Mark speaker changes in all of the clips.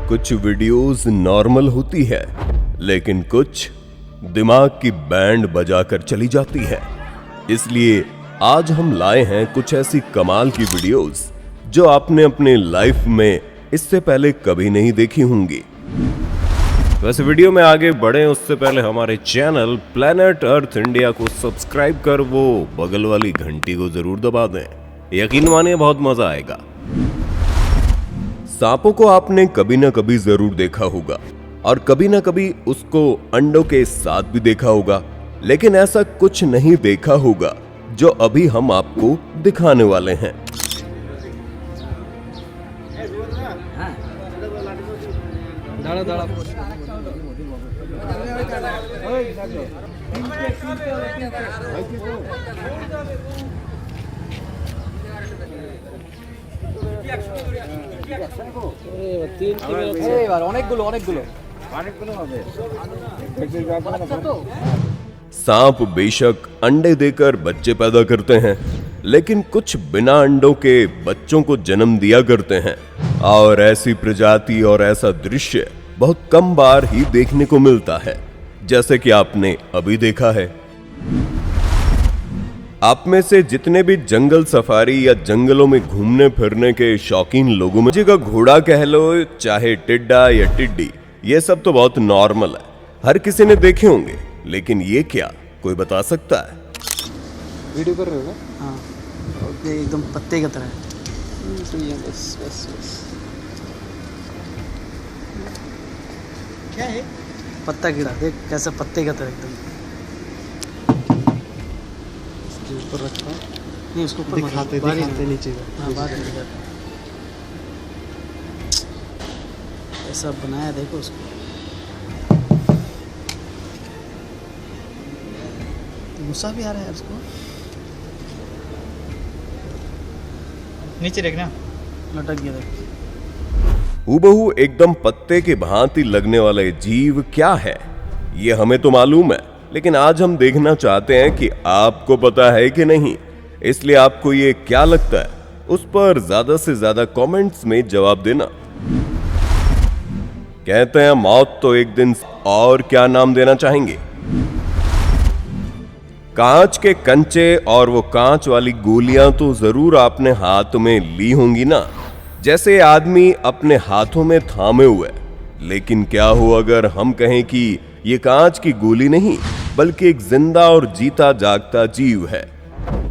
Speaker 1: कुछ videos normal होती है, लेकिन कुछ दिमाग की बैंड बजाकर चली जाती है। इसलिए आज हम लाए हैं कुछ ऐसी कमाल की वीडियोस जो आपने अपने लाइफ में इससे पहले कभी नहीं देखी होंगी। वैसे वीडियो में आगे बढ़े उससे पहले हमारे चैनल प्लैनेट अर्थ इंडिया को सब्सक्राइब कर वो बगल वाली घंटी को जरूर दबा दें। यकीन मानिए बहुत मजा आएगा। सांपों को आपने कभी ना कभी जरूर देखा होगा और कभी ना कभी उसको अंडों के साथ भी देखा होगा, लेकिन ऐसा कुछ नहीं देखा होगा जो अभी हम आपको दिखाने वाले हैं। सांप बेशक अंडे देकर बच्चे पैदा करते हैं, लेकिन कुछ बिना अंडों के बच्चों को जन्म दिया करते हैं और ऐसी प्रजाति और ऐसा दृश्य बहुत कम बार ही देखने को मिलता है, जैसे कि आपने अभी देखा है। आप में से जितने भी जंगल सफारी या जंगलों में घूमने फिरने के शौकीन लोगों में जगह घोड़ा कह लो चाहे टिड्डा या टिड्डी, ये सब तो बहुत नॉर्मल है, हर किसी ने देखे होंगे। लेकिन ये क्या कोई बता सकता है?
Speaker 2: वीडियो कर रहे हो ना?
Speaker 3: हाँ, ओके, एकदम पत्ते की तरह।
Speaker 2: बस बस बस।
Speaker 3: क्या है? पत्ता गिरा, देख कैसे पत्ते की तरह एकदम।
Speaker 2: इसके ऊपर रखा
Speaker 3: नहीं, उसको ऊपर
Speaker 2: दिखाते नीचे का।
Speaker 3: हाँ, बाहर दिखाते। ऐसा बनाया, देखो उसको। गुस्सा भी आ रहा है उसको।
Speaker 4: नीचे देखना,
Speaker 3: लटक गया देख।
Speaker 1: हूबहू एकदम पत्ते के भांति लगने वाले जीव क्या है ये हमें तो मालूम है, लेकिन आज हम देखना चाहते हैं कि आपको पता है कि नहीं। इसलिए आपको ये क्या लगता है उस पर ज्यादा से ज्यादा कमेंट्स में जवाब देना। कहते हैं मौत तो एक दिन, और क्या नाम देना चाहेंगे? कांच के कंचे और वो कांच वाली गोलियां तो जरूर आपने हाथ में ली होंगी ना, जैसे आदमी अपने हाथों में थामे हुए। लेकिन क्या हो अगर हम कहें कि ये कांच की गोली नहीं बल्कि एक जिंदा और जीता जागता जीव है,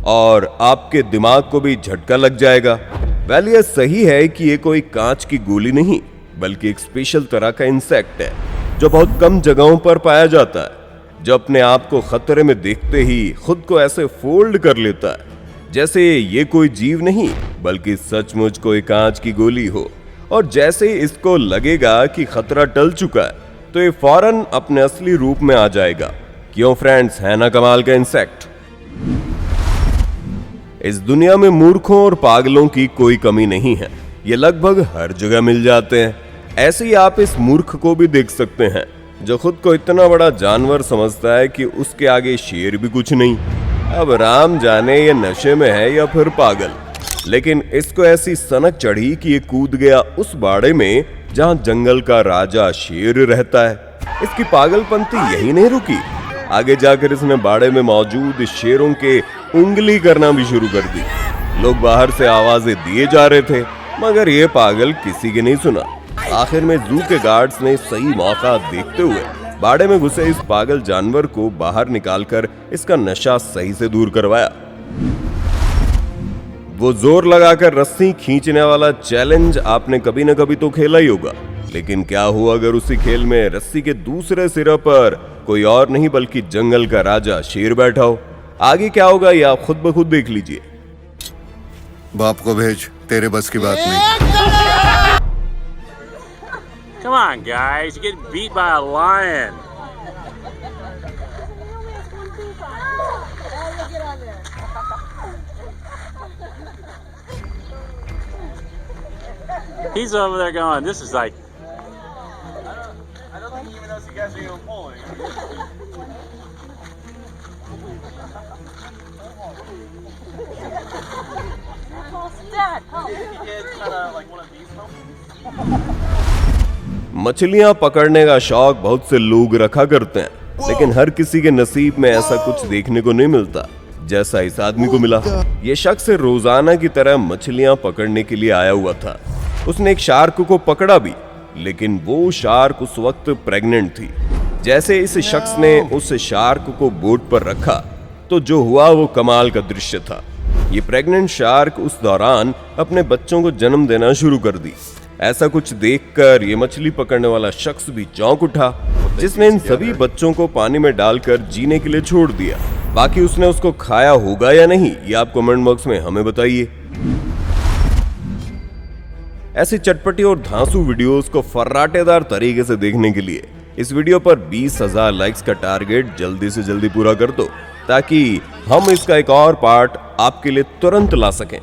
Speaker 1: और आपके दिमाग को भी झटका लग जाएगा। वेल, ये सही है कि ये कोई कांच की गोली नहीं बल्कि एक स्पेशल तरह का इंसेक्ट है जो बहुत कम जगहों पर पाया जाता है, जो अपने आप को खतरे में देखते ही खुद को ऐसे फोल्ड कर लेता है जैसे ये कोई जीव नहीं बल्कि सचमुच कोई कांच की गोली हो। और जैसे ही इसको लगेगा कि खतरा टल चुका है तो ये फौरन अपने असली रूप में आ जाएगा। क्यों फ्रेंड्स, है ना कमाल का इंसेक्ट? इस दुनिया में मूर्खों और पागलों की कोई कमी नहीं है, ये लगभग हर जगह मिल जाते हैं। ऐसे ही आप इस मूर्ख को भी देख सकते हैं जो खुद को इतना बड़ा जानवर समझता है कि उसके आगे शेर भी कुछ नहीं। अब राम जाने ये नशे में है या फिर पागल, लेकिन इसको ऐसी सनक चढ़ी कि ये कूद गया उस बाड़े में जहां जंगल का राजा शेर रहता है। इसकी पागलपंती यही नहीं रुकी, आगे जाकर इसने बाड़े में मौजूद शेरों के उंगली करना भी शुरू कर दी। लोग बाहर से आवाजें दिए जा रहे थे, मगर ये पागल किसी की नहीं सुना। आखिर में जू के गार्ड्स ने सही मौका देखते हुए बाड़े में घुसे इस पागल जानवर को बाहर निकालकर इसका नशा सही से दूर करवाया। वो जोर लगाकर रस्सी खींचने वाला चैलेंज आपने कभी न कभी तो खेला ही होगा, लेकिन क्या हुआ अगर उसी खेल में रस्सी के दूसरे सिरे पर कोई और नहीं बल्कि जंगल का राजा शेर बैठा हो? आगे क्या होगा ये आप खुद ब खुद देख लीजिए।
Speaker 5: बाप को भेज, तेरे बस की बात नहीं।
Speaker 6: Come on, guys, you're getting beat by a lion. He's over there going, this is like... I don't think he even knows you guys are even pulling.
Speaker 7: Dad, help!
Speaker 6: He did kind of like one of these moments.
Speaker 1: मछलियां पकड़ने का शौक बहुत से लोग रखा करते हैं, लेकिन हर किसी के नसीब में ऐसा कुछ देखने को नहीं मिलता जैसा इस आदमी को मिला। ये शख्स रोजाना की तरह मछलियां पकड़ने के लिए आया हुआ था। उसने एक शार्क को पकड़ा भी, लेकिन वो शार्क उस वक्त प्रेग्नेंट थी। जैसे इस शख्स ने उस शार्क को बोट पर रखा तो जो हुआ वो कमाल का दृश्य था। ये प्रेग्नेंट शार्क उस दौरान अपने बच्चों को जन्म देना शुरू कर दी। ऐसा कुछ देखकर ये मछली पकड़ने वाला शख्स भी चौंक उठा, जिसने इन सभी बच्चों को पानी में डालकर जीने के लिए छोड़ दिया। बाकी उसने उसको खाया होगा या नहीं, ये आप कमेंट बॉक्स में हमें बताइए। ऐसी चटपटी और धांसू वीडियोस को फर्राटेदार तरीके से देखने के लिए इस वीडियो पर 20,000 लाइक्स का टारगेट जल्दी से जल्दी पूरा कर दो, ताकि हम इसका एक और पार्ट आपके लिए तुरंत ला सकें।